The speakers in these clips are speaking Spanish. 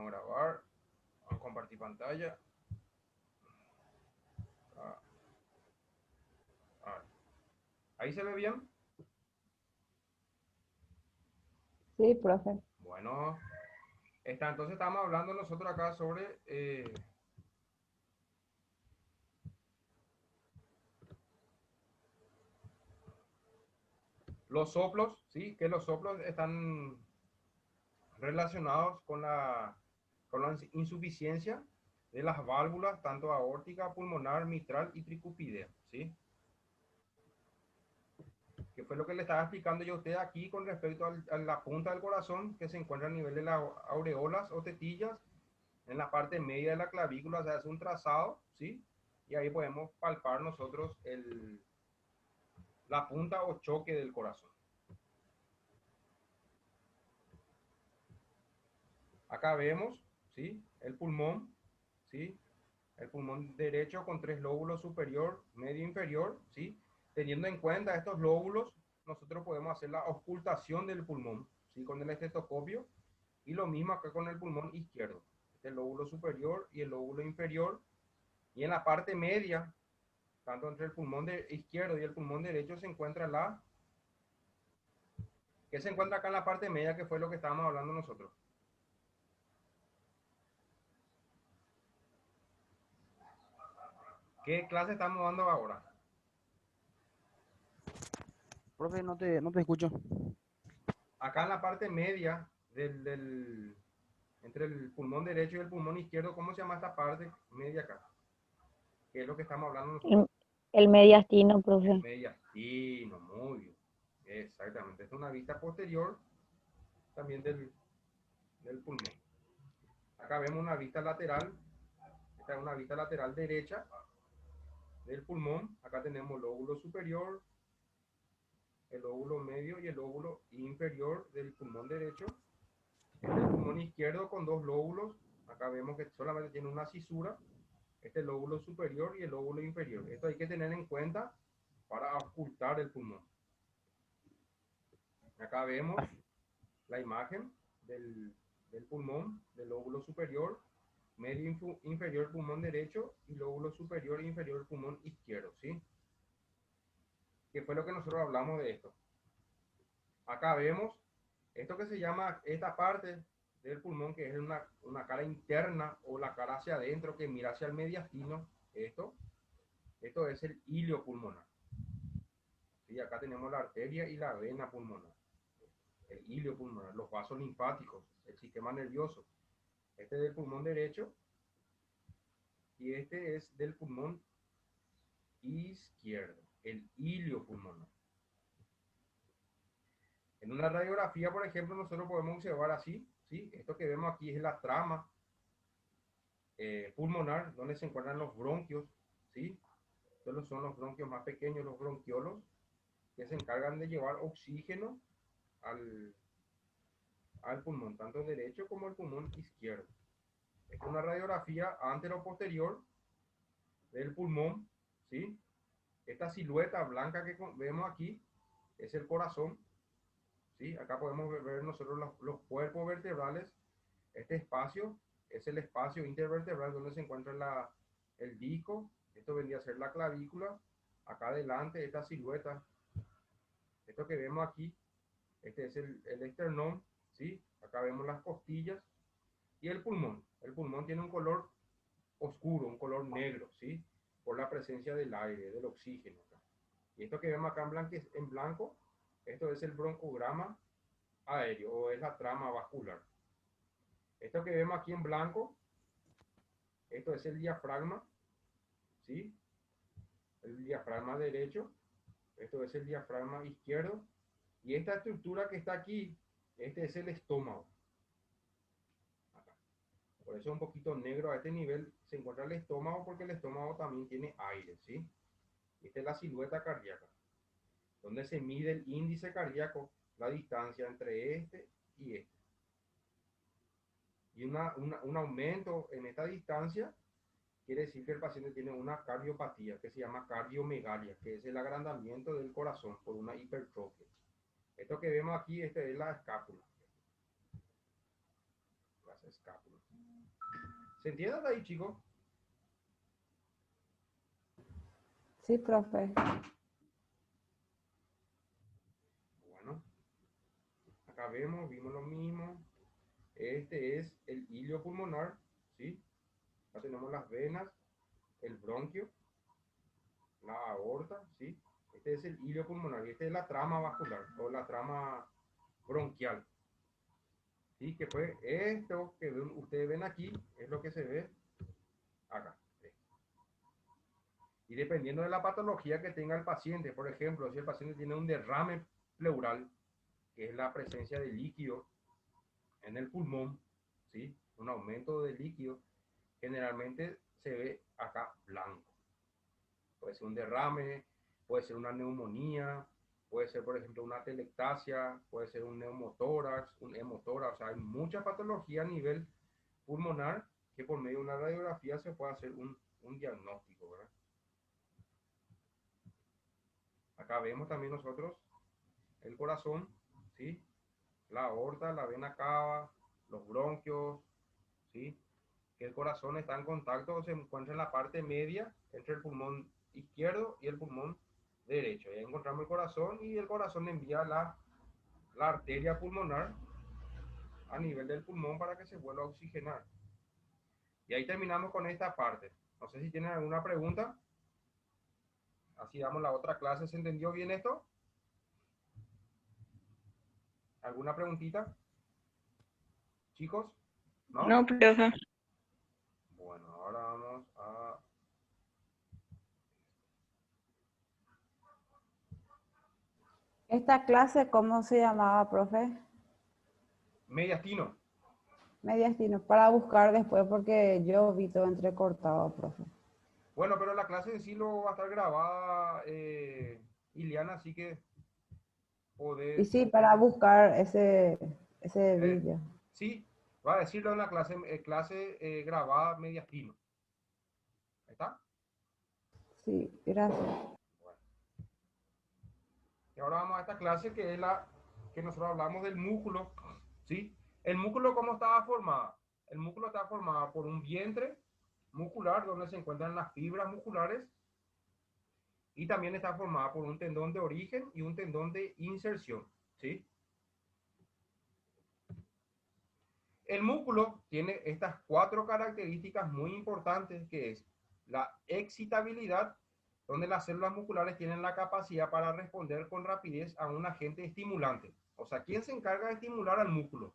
Vamos a grabar. Vamos a compartir pantalla. ¿Ahí se ve bien? Sí, profe. Bueno, entonces estamos hablando nosotros acá sobre los soplos, ¿sí? Que los soplos están relacionados con la insuficiencia de las válvulas, tanto aórtica, pulmonar, mitral y tricupidea, ¿sí? Que fue lo que le estaba explicando yo a usted aquí con respecto a la punta del corazón que se encuentra a nivel de las aureolas o tetillas, en la parte media de la clavícula, o sea, es un trazado, ¿sí? Y ahí podemos palpar nosotros la punta o choque del corazón. Acá vemos, ¿sí? El pulmón, ¿sí? El pulmón derecho con 3 lóbulos, superior, medio, inferior, ¿sí? Teniendo en cuenta estos lóbulos, nosotros podemos hacer la ocultación del pulmón, ¿sí? Con el estetoscopio, y lo mismo acá con el pulmón izquierdo, el lóbulo superior y el lóbulo inferior, y en la parte media, tanto entre el pulmón izquierdo y el pulmón derecho, se encuentra que se encuentra acá en la parte media, que fue lo que estábamos hablando nosotros. ¿Qué clase estamos dando ahora? Profe, no te escucho. Acá en la parte media entre el pulmón derecho y el pulmón izquierdo, ¿cómo se llama esta parte media acá? ¿Qué es lo que estamos hablando nosotros? El, el mediastino, El profe. mediastino, muy bien. Exactamente. Es una vista posterior también del pulmón. Acá vemos una vista lateral. Esta es una vista lateral derecha del pulmón. Acá tenemos lóbulo superior, el lóbulo medio y el lóbulo inferior del pulmón derecho. Este es el pulmón izquierdo con 2 lóbulos. Acá vemos que solamente tiene una cisura. Este es el lóbulo superior y el lóbulo inferior. Esto hay que tener en cuenta para ocultar el pulmón. Acá vemos la imagen del pulmón, del lóbulo superior, medio inferior pulmón derecho y lóbulo superior e inferior pulmón izquierdo, ¿sí? Que fue lo que nosotros hablamos de esto. Acá vemos esto que se llama, esta parte del pulmón, que es una cara interna o la cara hacia adentro que mira hacia el mediastino. Esto es el hilio pulmonar. ¿Sí? Acá tenemos la arteria y la vena pulmonar. El hilio pulmonar, los vasos linfáticos, el sistema nervioso. Este es del pulmón derecho y este es del pulmón izquierdo, el hilio pulmonar. En una radiografía, por ejemplo, nosotros podemos observar así, ¿sí? Esto que vemos aquí es la trama pulmonar, donde se encuentran los bronquios, ¿sí? Estos son los bronquios más pequeños, los bronquiolos, que se encargan de llevar oxígeno al, al pulmón, tanto el derecho como el pulmón izquierdo. Esta es una radiografía antero-posterior del pulmón, ¿sí? Esta silueta blanca que vemos aquí es el corazón, ¿sí? Acá podemos ver nosotros los cuerpos vertebrales. Este espacio es el espacio intervertebral donde se encuentra el disco. Esto vendría a ser la clavícula. Acá adelante, esta silueta, esto que vemos aquí, este es el esternón, ¿sí? Acá vemos las costillas y el pulmón. El pulmón tiene un color oscuro, un color negro, ¿sí? Por la presencia del aire, del oxígeno. Y esto que vemos acá en blanco, esto es el broncograma aéreo o es la trama vascular. Esto que vemos aquí en blanco, esto es el diafragma, ¿sí? El diafragma derecho, esto es el diafragma izquierdo, y esta estructura que está aquí, este es el estómago. Acá. Por eso un poquito negro a este nivel se encuentra el estómago, porque el estómago también tiene aire, ¿sí? Esta es la silueta cardíaca, donde se mide el índice cardíaco, la distancia entre este y este. Y un aumento en esta distancia quiere decir que el paciente tiene una cardiopatía que se llama cardiomegalia, que es el agrandamiento del corazón por una hipertrofia. Esto que vemos aquí, este es la escápula. las escápulas. ¿Se entiende hasta ahí, chicos? Sí, profe. Bueno, acá vimos lo mismo. Este es el hilio pulmonar, ¿sí? Acá tenemos las venas, el bronquio, la aorta, ¿sí? Este es el hilio pulmonar y este es la trama vascular o la trama bronquial. ¿Sí? Que fue esto que ustedes ven aquí, es lo que se ve acá. Y dependiendo de la patología que tenga el paciente, por ejemplo, si el paciente tiene un derrame pleural, que es la presencia de líquido en el pulmón, ¿sí? Un aumento de líquido, generalmente se ve acá blanco. Puede ser un derrame, puede ser una neumonía, puede ser, por ejemplo, una telectasia, puede ser un neumotórax, un hemotórax. O sea, hay mucha patología a nivel pulmonar que por medio de una radiografía se puede hacer un diagnóstico, ¿verdad? Acá vemos también nosotros el corazón, ¿sí? La aorta, la vena cava, los bronquios, ¿sí? Que el corazón está en contacto o se encuentra en la parte media entre el pulmón izquierdo y el pulmón derecho. Y ahí encontramos el corazón y el corazón envía la arteria pulmonar a nivel del pulmón para que se vuelva a oxigenar. Y ahí terminamos con esta parte. No sé si tienen alguna pregunta. Así damos la otra clase. ¿Se entendió bien esto? ¿Alguna preguntita? Chicos, ¿no? No, profe. Bueno, ahora vamos a... ¿Esta clase cómo se llamaba, profe? Mediastino. Mediastino, para buscar después porque yo vi todo entrecortado, profe. Bueno, pero la clase en sí lo va a estar grabada, Iliana, así que Y podés... sí, para buscar ese eh, vídeo. sí, va a decirlo en la clase grabada Mediastino. ¿Ahí está? Sí, gracias. Bueno. Y ahora vamos a esta clase que es la que nosotros hablamos del músculo, ¿sí? El músculo, ¿cómo estaba formado? El músculo está formado por un vientre muscular donde se encuentran las fibras musculares y también está formada por un tendón de origen y un tendón de inserción, ¿sí? El músculo tiene estas cuatro características muy importantes, que es la excitabilidad, donde las células musculares tienen la capacidad para responder con rapidez a un agente estimulante. O sea, ¿quién se encarga de estimular al músculo?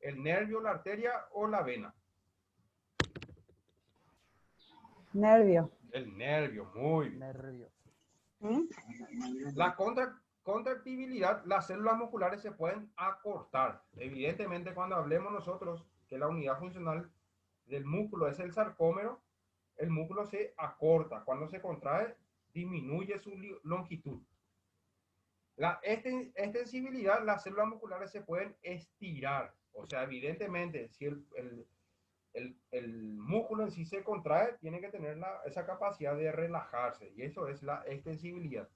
¿El nervio, la arteria o la vena? Nervio. El nervio, muy bien. Nervio. La contractibilidad, las células musculares se pueden acortar. Evidentemente, cuando hablemos nosotros que la unidad funcional del músculo es el sarcómero, el músculo se acorta. Cuando se contrae, disminuye su longitud. La extensibilidad, las células musculares se pueden estirar. O sea, evidentemente, si el músculo en sí se contrae, tiene que tener esa capacidad de relajarse. Y eso es la extensibilidad.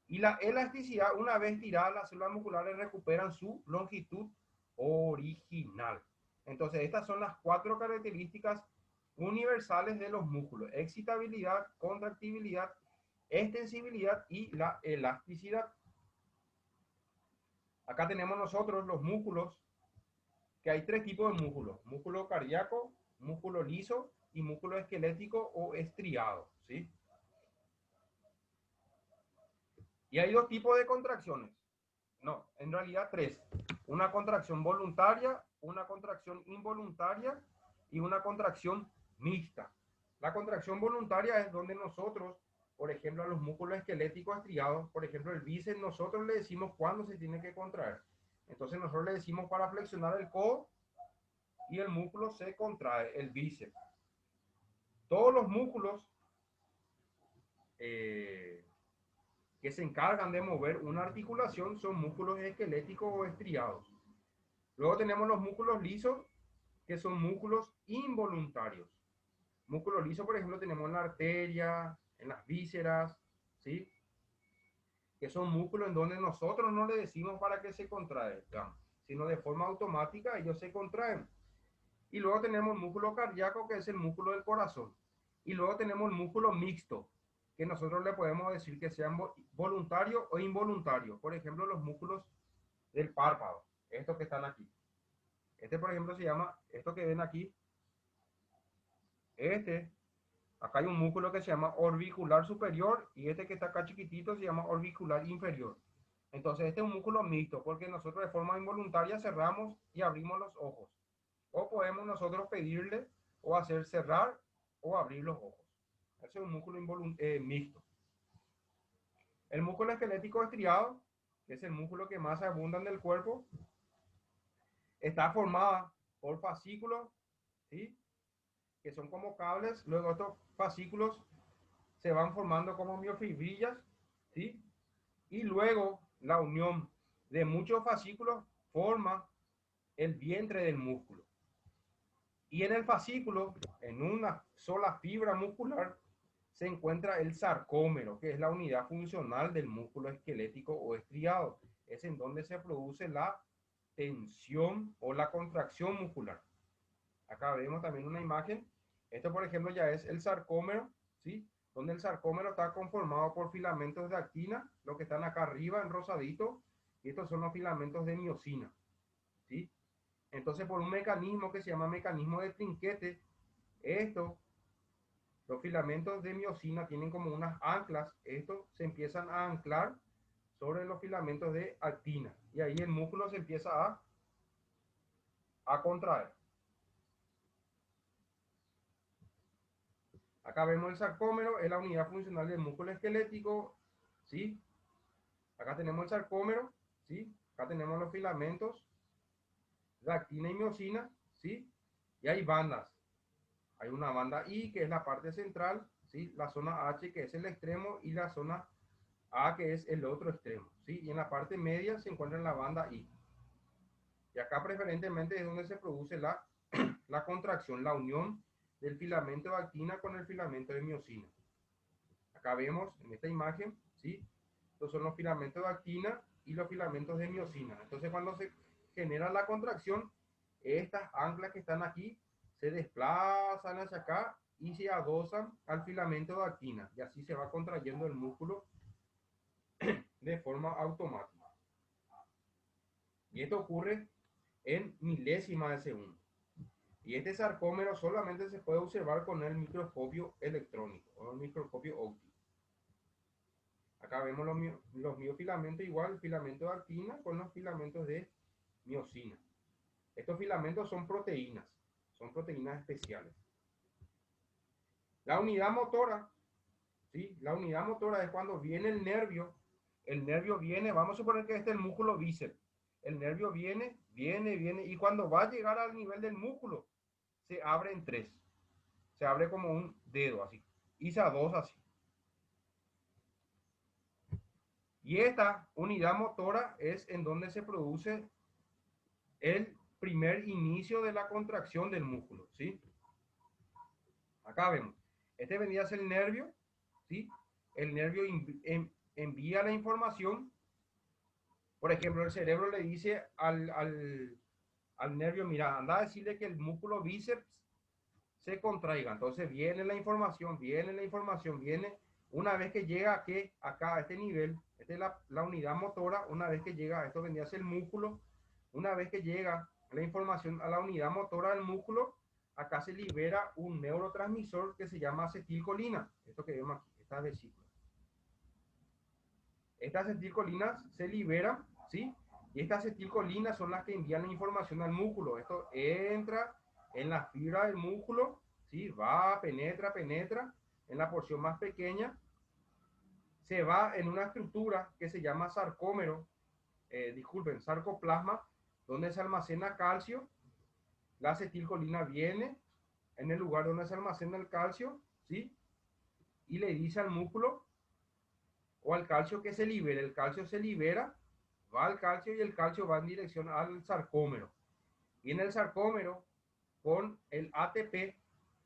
Y la elasticidad, una vez tiradas, las células musculares recuperan su longitud original. Entonces, estas son las cuatro características universales de los músculos: excitabilidad, contractibilidad, extensibilidad y la elasticidad. Acá tenemos nosotros los músculos, que hay tres tipos de músculos: músculo cardíaco, músculo liso y músculo esquelético o estriado, ¿sí? Y hay dos tipos de contracciones. No, en realidad tres. Una contracción voluntaria, una contracción involuntaria y una contracción mixta. La contracción voluntaria es donde nosotros, por ejemplo, a los músculos esqueléticos estriados, por ejemplo, el bíceps, nosotros le decimos cuándo se tiene que contraer. Entonces nosotros le decimos para flexionar el codo y el músculo se contrae, el bíceps. Todos los músculos que se encargan de mover una articulación son músculos esqueléticos o estriados. Luego tenemos los músculos lisos, que son músculos involuntarios. Músculos lisos, por ejemplo, tenemos en la arteria, en las vísceras, ¿sí? Que son músculos en donde nosotros no le decimos para que se contraen, sino de forma automática ellos se contraen. Y luego tenemos el músculo cardíaco, que es el músculo del corazón. Y luego tenemos el músculo mixto, que nosotros le podemos decir que sean voluntario o involuntario. Por ejemplo, los músculos del párpado, estos que están aquí. Este, por ejemplo, se llama, esto que ven aquí, acá hay un músculo que se llama orbicular superior y este que está acá chiquitito se llama orbicular inferior. Entonces, este es un músculo mixto porque nosotros de forma involuntaria cerramos y abrimos los ojos. O podemos nosotros pedirle o hacer cerrar o abrir los ojos. Ese es un músculo mixto. El músculo esquelético estriado, que es el músculo que más abunda en el cuerpo, está formada por fascículos, ¿sí?, que son como cables. Luego estos fascículos se van formando como miofibrillas, ¿sí? Y luego la unión de muchos fascículos forma el vientre del músculo. Y en el fascículo, en una sola fibra muscular, se encuentra el sarcómero, que es la unidad funcional del músculo esquelético o estriado. Es en donde se produce la tensión o la contracción muscular. Acá vemos también una imagen. Esto, por ejemplo, ya es el sarcómero, ¿sí? Donde el sarcómero está conformado por filamentos de actina, los que están acá arriba en rosadito, y estos son los filamentos de miosina, ¿sí? Entonces, por un mecanismo que se llama mecanismo de trinquete, los filamentos de miosina tienen como unas anclas, estos se empiezan a anclar sobre los filamentos de actina, y ahí el músculo se empieza a contraer. Acá vemos el sarcómero, es la unidad funcional del músculo esquelético, ¿sí? Acá tenemos el sarcómero, ¿sí? Acá tenemos los filamentos de actina y miosina, ¿sí? Y hay bandas. Hay una banda I, que es la parte central, ¿sí? La zona H, que es el extremo, y la zona A, que es el otro extremo, ¿sí? Y en la parte media se encuentra la banda I. Y acá preferentemente es donde se produce la contracción, la unión del filamento de actina con el filamento de miosina. Acá vemos en esta imagen, ¿sí? Estos son los filamentos de actina y los filamentos de miosina. Entonces, cuando se genera la contracción, estas anclas que están aquí se desplazan hacia acá y se adosan al filamento de actina. Y así se va contrayendo el músculo de forma automática. Y esto ocurre en milésimas de segundo. Y este sarcómero solamente se puede observar con el microscopio electrónico o el microscopio óptico. Acá vemos los miofilamentos igual, el filamento de actina con los filamentos de miosina. Estos filamentos son proteínas especiales. La unidad motora, ¿sí? La unidad motora es cuando viene el nervio viene, vamos a suponer que este es el músculo bíceps. El nervio viene, y cuando va a llegar al nivel del músculo, se abre en tres. Se abre como un dedo, así. Y se adosa así. Y esta unidad motora es en donde se produce el primer inicio de la contracción del músculo, ¿sí? Acá vemos. Este vendría a ser el nervio, ¿sí? El nervio envía la información. Por ejemplo, el cerebro le dice al nervio, mira, anda a decirle que el músculo bíceps se contraiga. Entonces viene la información, viene. Una vez que llega acá a este nivel, esta es la unidad motora, una vez que llega, esto vendría a ser el músculo, una vez que llega la información a la unidad motora del músculo, acá se libera un neurotransmisor que se llama acetilcolina. Esto que vemos aquí, estas vesículas. Estas acetilcolinas se liberan, ¿sí? Y estas acetilcolinas son las que envían la información al músculo. Esto entra en la fibra del músculo, ¿sí? Va, penetra en la porción más pequeña, se va en una estructura que se llama sarcómero, sarcoplasma, donde se almacena calcio. La acetilcolina viene en el lugar donde se almacena el calcio, ¿sí? Y le dice al músculo o al calcio que se libere. El calcio se libera, va al calcio y el calcio va en dirección al sarcómero. Y en el sarcómero, con el ATP,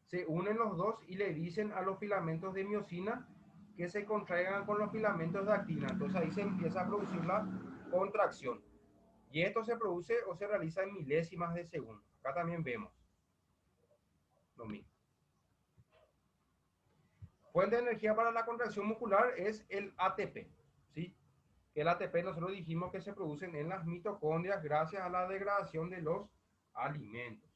se unen los dos y le dicen a los filamentos de miosina que se contraigan con los filamentos de actina. Entonces ahí se empieza a producir la contracción. Y esto se produce o se realiza en milésimas de segundo. Acá también vemos. lo mismo. Fuente de energía para la contracción muscular es el ATP, ¿sí? El ATP nosotros dijimos que se producen en las mitocondrias gracias a la degradación de los alimentos.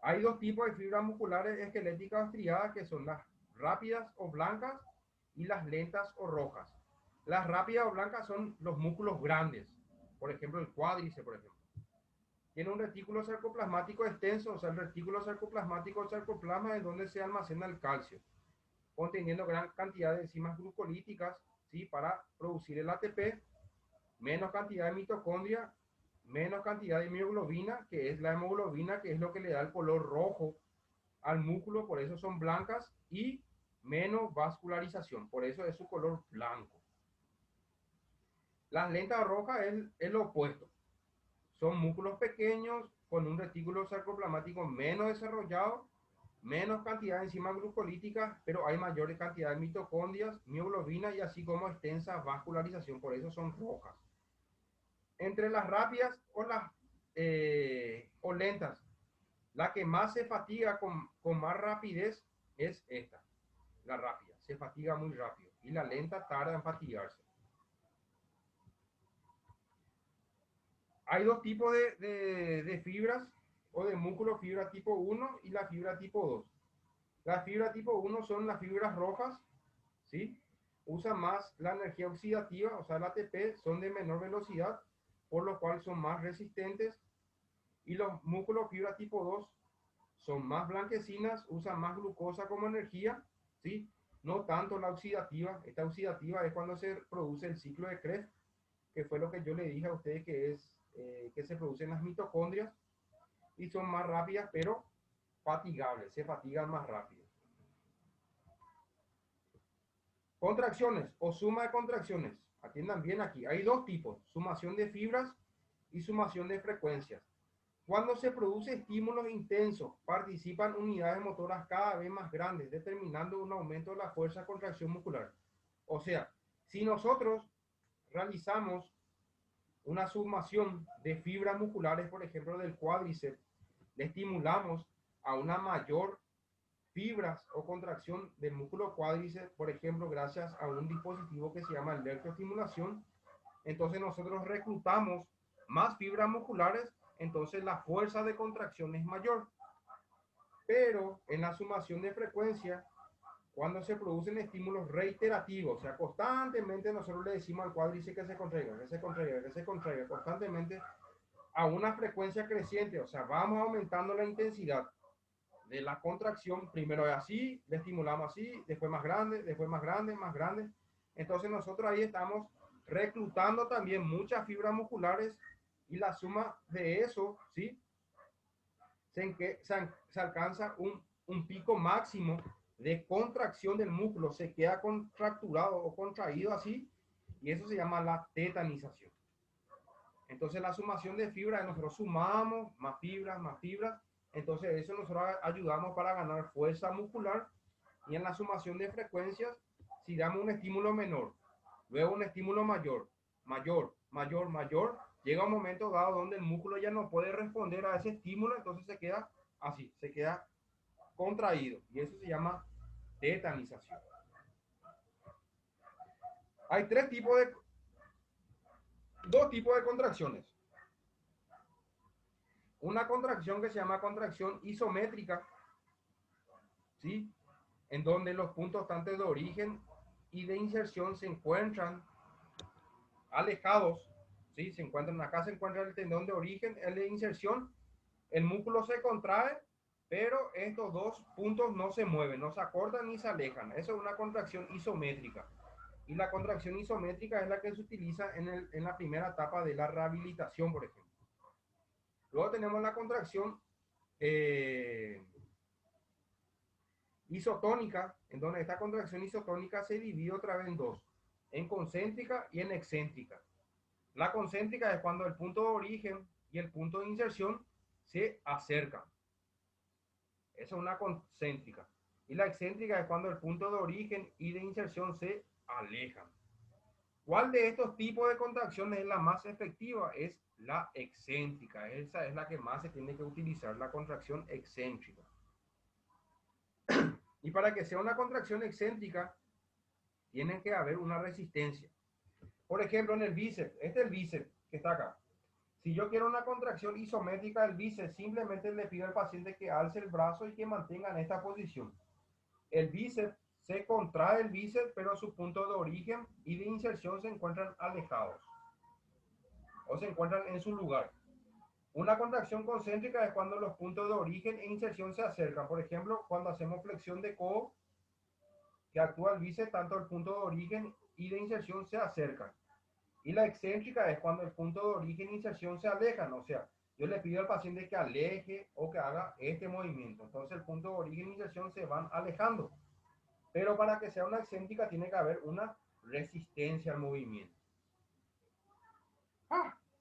Hay dos tipos de fibras musculares esqueléticas estriadas que son las rápidas o blancas y las lentas o rojas. Las rápidas o blancas son los músculos grandes, por ejemplo el cuádriceps, por ejemplo. Tiene un retículo sarcoplasmático extenso, o sea, el retículo sarcoplasmático o sarcoplasma es donde se almacena el calcio, conteniendo gran cantidad de enzimas glucolíticas, ¿sí? Para producir el ATP, menos cantidad de mitocondria, menos cantidad de hemoglobina, que es la hemoglobina, que es lo que le da el color rojo al músculo, por eso son blancas, y menos vascularización, por eso es su color blanco. Las lentas rojas es lo opuesto. Son músculos pequeños con un retículo sarcoplasmático menos desarrollado, menos cantidad de enzimas glucolíticas, pero hay mayor cantidad de mitocondrias, mioglobina y así como extensa vascularización, por eso son rojas. Entre las rápidas o lentas, la que más se fatiga con más rapidez es esta, la rápida, se fatiga muy rápido y la lenta tarda en fatigarse. Hay dos tipos de fibras o de músculo, fibra tipo 1 y la fibra tipo 2. La fibra tipo 1 son las fibras rojas, ¿sí? Usan más la energía oxidativa, o sea, el ATP, son de menor velocidad, por lo cual son más resistentes. Y los músculos fibra tipo 2 son más blanquecinas, usan más glucosa como energía, ¿sí? No tanto la oxidativa. Esta oxidativa es cuando se produce el ciclo de Krebs, que fue lo que yo le dije a ustedes que se producen las mitocondrias y son más rápidas, pero fatigables, se fatigan más rápido. Contracciones o suma de contracciones. Atiendan bien aquí. Hay dos tipos, sumación de fibras y sumación de frecuencias. Cuando se produce estímulos intensos, participan unidades motoras cada vez más grandes, determinando un aumento de la fuerza de contracción muscular. O sea, si nosotros realizamos una sumación de fibras musculares, por ejemplo, del cuádriceps, le estimulamos a una mayor fibras o contracción del músculo cuádriceps, por ejemplo, gracias a un dispositivo que se llama electroestimulación, entonces nosotros reclutamos más fibras musculares, entonces la fuerza de contracción es mayor. Pero en la sumación de frecuencia, cuando se producen estímulos reiterativos, o sea, constantemente nosotros le decimos al cuádriceps que se contraiga, que se contraiga, que se contraiga, constantemente a una frecuencia creciente, o sea, vamos aumentando la intensidad de la contracción, primero es así, le estimulamos así, después más grande, después más grande, más grande. Entonces nosotros ahí estamos reclutando también muchas fibras musculares y la suma de eso, ¿sí? Se alcanza un pico máximo de contracción del músculo, se queda contracturado o contraído así, y eso se llama la tetanización. Entonces la sumación de fibras, nosotros sumamos más fibras, entonces eso nosotros ayudamos para ganar fuerza muscular, y en la sumación de frecuencias, si damos un estímulo menor, luego un estímulo mayor, llega un momento dado donde el músculo ya no puede responder a ese estímulo, entonces se queda así, se queda contraído, y eso se llama tetanización. Hay dos tipos de contracciones. Una contracción que se llama contracción isométrica, ¿sí? En donde los puntos tanto de origen y de inserción se encuentran alejados, ¿sí? Se encuentran acá, se encuentra el tendón de origen, el de inserción, el músculo se contrae, pero estos dos puntos no se mueven, no se acortan ni se alejan. Eso es una contracción isométrica. Y la contracción isométrica es la que se utiliza en la primera etapa de la rehabilitación, por ejemplo. Luego tenemos la contracción isotónica, en donde esta contracción isotónica se divide otra vez en dos, en concéntrica y en excéntrica. La concéntrica es cuando el punto de origen y el punto de inserción se acercan. Esa es una concéntrica. Y la excéntrica es cuando el punto de origen y de inserción se alejan. ¿Cuál de estos tipos de contracciones es la más efectiva? Es la excéntrica. Esa es la que más se tiene que utilizar, la contracción excéntrica. Y para que sea una contracción excéntrica, tiene que haber una resistencia. Por ejemplo, en el bíceps, este es el bíceps que está acá. Si yo quiero una contracción isométrica del bíceps, simplemente le pido al paciente que alce el brazo y que mantenga en esta posición. El bíceps se contrae el bíceps, pero sus puntos de origen y de inserción se encuentran alejados o se encuentran en su lugar. Una contracción concéntrica es cuando los puntos de origen e inserción se acercan. Por ejemplo, cuando hacemos flexión de codo, que actúa el bíceps, tanto el punto de origen y de inserción se acercan. Y la excéntrica es cuando el punto de origen e inserción se alejan. O sea, yo le pido al paciente que aleje o que haga este movimiento. Entonces el punto de origen e inserción se van alejando. Pero para que sea una excéntrica tiene que haber una resistencia al movimiento.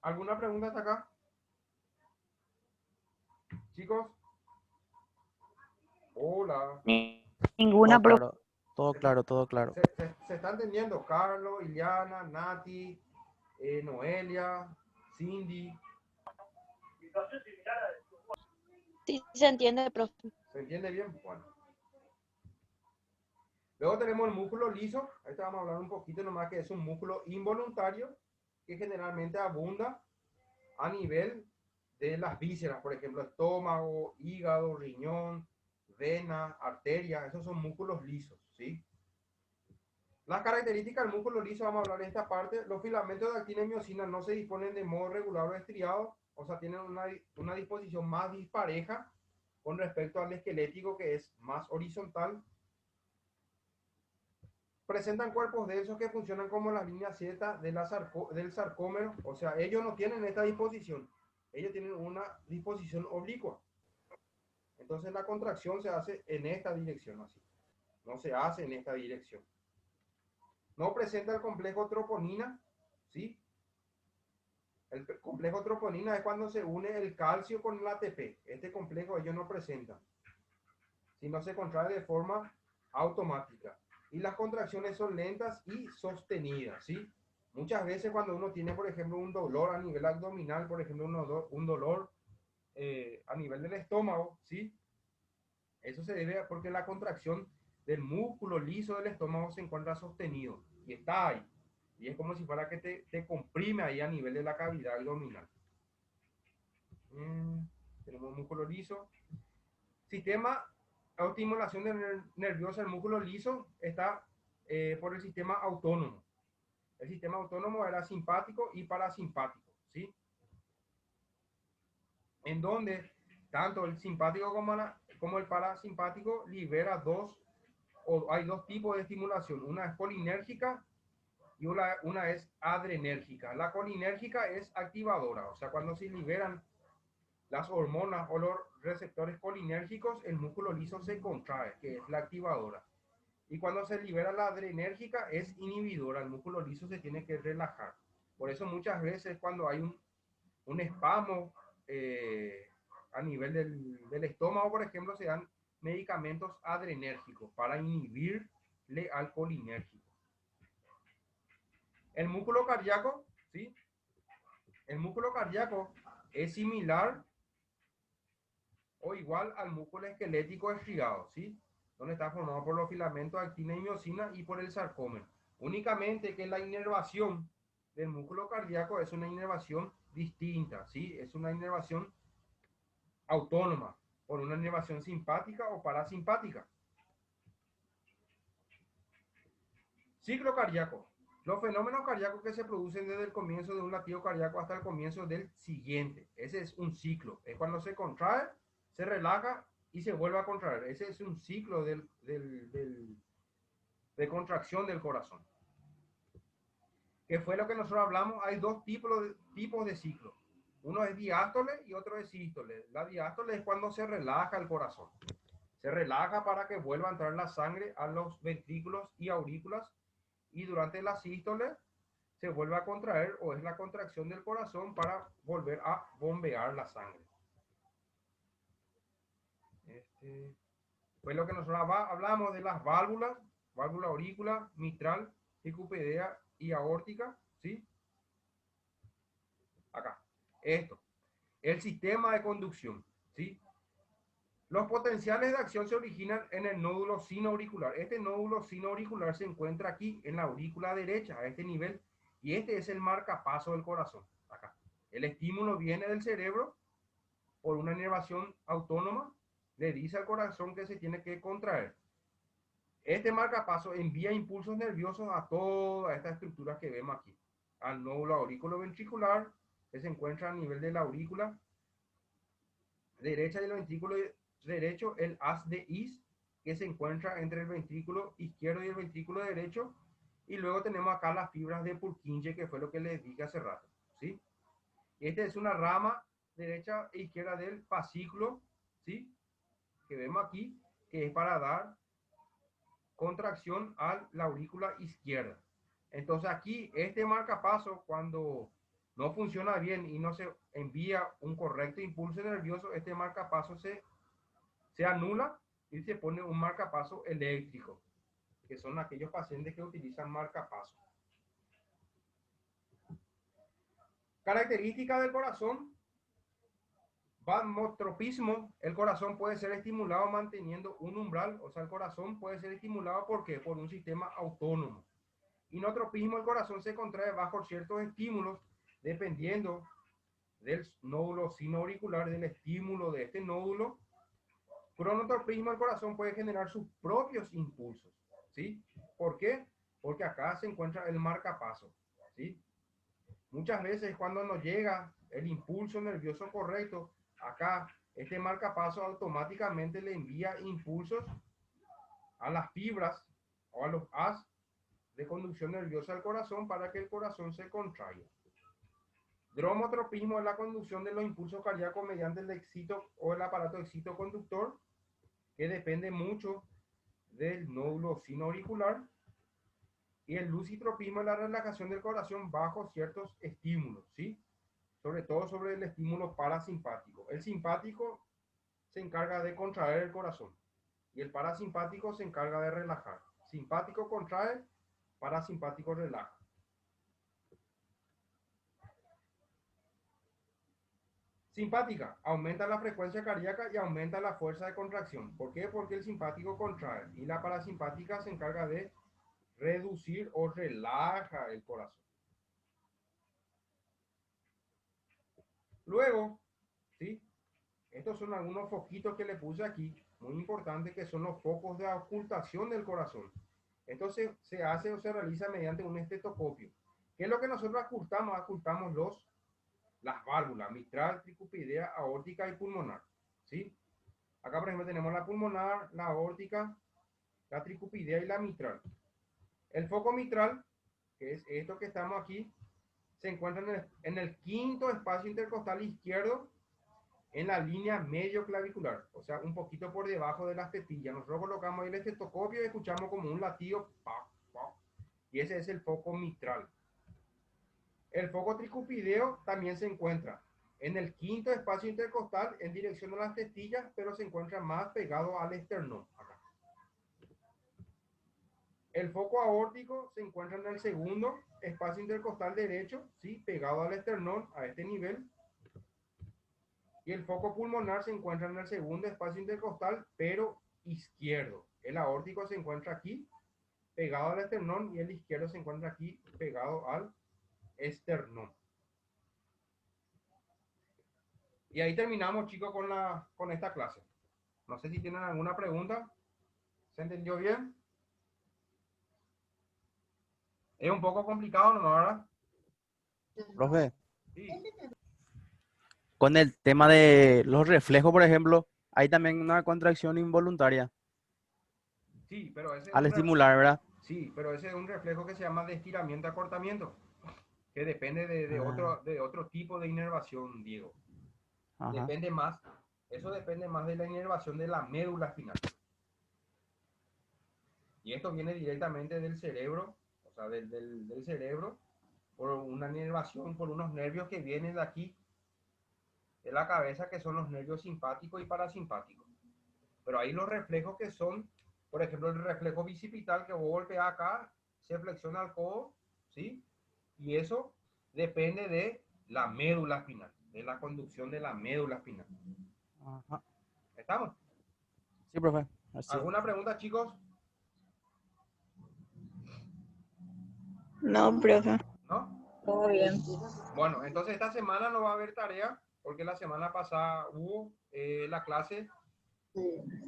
¿Alguna pregunta hasta acá? Chicos. Hola. Ninguna Todo claro, todo claro, todo claro. Se está entendiendo. Carlos, Iliana, Nati, Noelia, Cindy. Sí, se entiende, profe. ¿Se entiende bien? Bueno. Luego tenemos el músculo liso. Ahí vamos a hablar un poquito nomás, que es un músculo involuntario que generalmente abunda a nivel de las vísceras, por ejemplo, estómago, hígado, riñón, vena, arteria. Esos son músculos lisos, ¿sí? Las características del músculo liso, vamos a hablar en esta parte. Los filamentos de actina y miosina no se disponen de modo regular o estriado, o sea, tienen una disposición más dispareja con respecto al esquelético, que es más horizontal. Presentan cuerpos densos que funcionan como la línea Z del sarcómero, o sea, ellos no tienen esta disposición, ellos tienen una disposición oblicua. Entonces la contracción se hace en esta dirección, así. No se hace en esta dirección. No presenta el complejo troponina, ¿sí? El complejo troponina es cuando se une el calcio con el ATP. Este complejo ellos no presentan, sino se contrae de forma automática. Y las contracciones son lentas y sostenidas, ¿sí? Muchas veces cuando uno tiene, por ejemplo, un dolor a nivel abdominal, por ejemplo, un dolor a nivel del estómago, ¿sí? Eso se debe a porque la contracción del músculo liso del estómago se encuentra sostenido y está ahí. Y es como si fuera que te comprime ahí a nivel de la cavidad abdominal. Tenemos músculo liso. Sistema autoestimulación nerviosa, el músculo liso está por el sistema autónomo. El sistema autónomo era simpático y parasimpático, ¿sí? En donde tanto el simpático como el parasimpático libera hay dos tipos de estimulación. Una es colinérgica y una es adrenérgica. La colinérgica es activadora, o sea, cuando se liberan las hormonas o los receptores colinérgicos, el músculo liso se contrae, que es la activadora. Y cuando se libera la adrenérgica es inhibidora, el músculo liso se tiene que relajar. Por eso muchas veces cuando hay un espasmo a nivel del estómago, por ejemplo, se dan medicamentos adrenérgicos para inhibirle al colinérgico. El músculo cardíaco, ¿sí? El músculo cardíaco es similar o igual al músculo esquelético estriado, ¿sí? Donde está formado por los filamentos de actina y miosina y por el sarcómero. Únicamente que la inervación del músculo cardíaco es una inervación distinta, ¿sí? Es una inervación autónoma, por una inervación simpática o parasimpática. Ciclo cardíaco. Los fenómenos cardíacos que se producen desde el comienzo de un latido cardíaco hasta el comienzo del siguiente. Ese es un ciclo. Es cuando se contrae, se relaja y se vuelve a contraer. Ese es un ciclo de contracción del corazón. ¿Qué fue lo que nosotros hablamos? Hay dos tipos de ciclo. Uno es diástole y otro es sístole. La diástole es cuando se relaja el corazón. Se relaja para que vuelva a entrar la sangre a los ventrículos y aurículas. Y durante la sístole se vuelve a contraer o es la contracción del corazón para volver a bombear la sangre. Fue lo que nosotros hablamos de las válvulas, válvula aurícula, mitral, epicupedea y aórtica, ¿sí? Acá. Esto, el sistema de conducción, ¿sí? Los potenciales de acción se originan en el nódulo sinoauricular. Este nódulo sinoauricular se encuentra aquí en la aurícula derecha, a este nivel, y este es el marcapaso del corazón, acá. El estímulo viene del cerebro por una inervación autónoma, le dice al corazón que se tiene que contraer. Este marcapaso envía impulsos nerviosos a todas estas estructuras que vemos aquí. Al nódulo aurículo-ventricular, que se encuentra a nivel de la aurícula derecha y el ventrículo derecho, el haz de Is, que se encuentra entre el ventrículo izquierdo y el ventrículo derecho. Y luego tenemos acá las fibras de Purkinje, que fue lo que les dije hace rato, ¿sí? Esta es una rama derecha e izquierda del fascículo, ¿sí? Que vemos aquí, que es para dar contracción a la aurícula izquierda. Entonces aquí, este marcapaso, cuando no funciona bien y no se envía un correcto impulso nervioso, este marcapaso se anula y se pone un marcapaso eléctrico, que son aquellos pacientes que utilizan marcapaso. Características del corazón. Vasotropismo, el corazón puede ser estimulado manteniendo un umbral, o sea, el corazón puede ser estimulado ¿por qué? Por un sistema autónomo. Inotropismo, el corazón se contrae bajo ciertos estímulos, dependiendo del nódulo sinoauricular, del estímulo de este nódulo. Cronotropismo, el corazón puede generar sus propios impulsos, ¿sí? ¿Por qué? Porque acá se encuentra el marcapaso, ¿sí? Muchas veces cuando nos llega el impulso nervioso correcto, acá este marcapaso automáticamente le envía impulsos a las fibras o a los haz de conducción nerviosa del corazón para que el corazón se contraiga. Dromotropismo es la conducción de los impulsos cardíacos mediante el excito o el aparato excitoconductor, que depende mucho del nódulo sinoauricular. Y el lucitropismo es la relajación del corazón bajo ciertos estímulos, ¿sí? Sobre todo sobre el estímulo parasimpático. El simpático se encarga de contraer el corazón y el parasimpático se encarga de relajar. Simpático contrae, parasimpático relaja. Simpática, aumenta la frecuencia cardíaca y aumenta la fuerza de contracción. ¿Por qué? Porque el simpático contrae y la parasimpática se encarga de reducir o relaja el corazón. Luego, ¿sí? Estos son algunos foquitos que le puse aquí, muy importantes, que son los focos de ocultación del corazón. Esto se hace o se realiza mediante un estetoscopio. ¿Qué es lo que nosotros ocultamos? Ocultamos las válvulas, mitral, tricupidea, aórtica y pulmonar, ¿sí? Acá, por ejemplo, tenemos la pulmonar, la aórtica, la tricupidea y la mitral. El foco mitral, que es esto que estamos aquí, se encuentra en el quinto espacio intercostal izquierdo, en la línea medio clavicular, o sea, un poquito por debajo de las tetillas. Nosotros colocamos ahí el estetoscopio y escuchamos como un latido, ¡pap, pap! Y ese es el foco mitral. El foco tricupideo también se encuentra en el quinto espacio intercostal en dirección a las testillas, pero se encuentra más pegado al esternón. Acá. El foco aórtico se encuentra en el segundo espacio intercostal derecho, ¿sí? Pegado al esternón a este nivel. Y el foco pulmonar se encuentra en el segundo espacio intercostal, pero izquierdo. El aórtico se encuentra aquí, pegado al esternón, y el izquierdo se encuentra aquí, pegado al esternón. Y ahí terminamos, chicos, con esta clase. No sé si tienen alguna pregunta. ¿Se entendió bien? Es un poco complicado, ¿no? ¿Verdad? Profe, Sí. con el tema de los reflejos, por ejemplo, hay también una contracción involuntaria Sí, pero ese es al estimular, ¿verdad? sí, pero ese es un reflejo que se llama de estiramiento-acortamiento, que depende de Ah, otro tipo de inervación, Diego. ajá. Depende más, eso depende más de la inervación de la médula espinal. Y esto viene directamente del cerebro, o sea, del cerebro, por una inervación, por unos nervios que vienen de aquí, de la cabeza, que son los nervios simpáticos y parasimpáticos. Pero hay los reflejos que son, por ejemplo, el reflejo bicipital, que vos golpeas acá, se flexiona el codo, ¿sí? Y eso depende de la médula espinal. de la conducción de la médula espinal. Ajá. ¿Estamos? Sí, profe. Así. ¿Alguna pregunta, chicos? No, profe. ¿No? Todo bien. Bueno, entonces esta semana no va a haber tarea porque la semana pasada hubo la clase.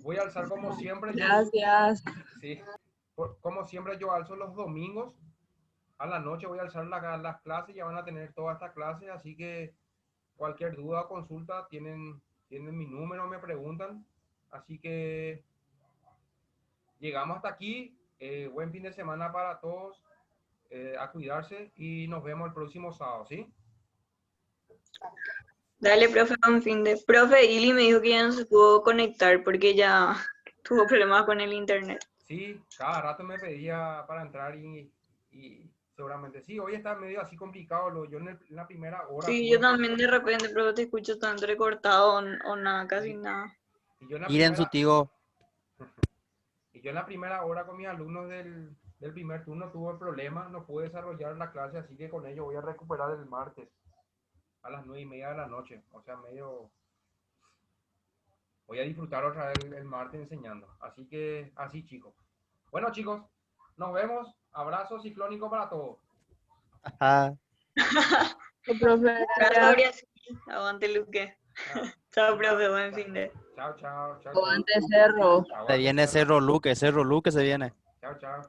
Voy a alzar como siempre. Gracias. Sí. Como siempre yo alzo los domingos. A la noche voy a alzar las clases. Ya van a tener toda esta clase. Así que cualquier duda o consulta tienen mi número, me preguntan. Así que llegamos hasta aquí. Buen fin de semana para todos. A cuidarse y nos vemos el próximo sábado, ¿sí? Dale, profe, buen fin de. Profe, Ili me dijo que ya no se pudo conectar porque ya tuvo problemas con el internet. Sí, cada rato me pedía para entrar y seguramente sí. Hoy está medio así complicado. Yo en la primera hora. Sí, tuve- yo también de repente, profe, te escucho tan recortado o nada, casi Sí. nada. Y yo en la Miren su primera, tío. y yo en la primera hora con mis alumnos del primer turno tuve problemas, no pude desarrollar la clase, así que con ello voy a recuperar el martes a las 9:30 de la noche. O sea, voy a disfrutar otra vez el martes enseñando. Así que, así chicos. Bueno chicos, nos vemos. Abrazo ciclónico para todos. Ajá. Profe, Chao, gracias. Gloria, sí. Aguante, Luque. Chao, Chao, profe, buen fin de. chao, chao, chao. Aguante Cerro. Se viene Cerro Luque se viene. Chao, chao.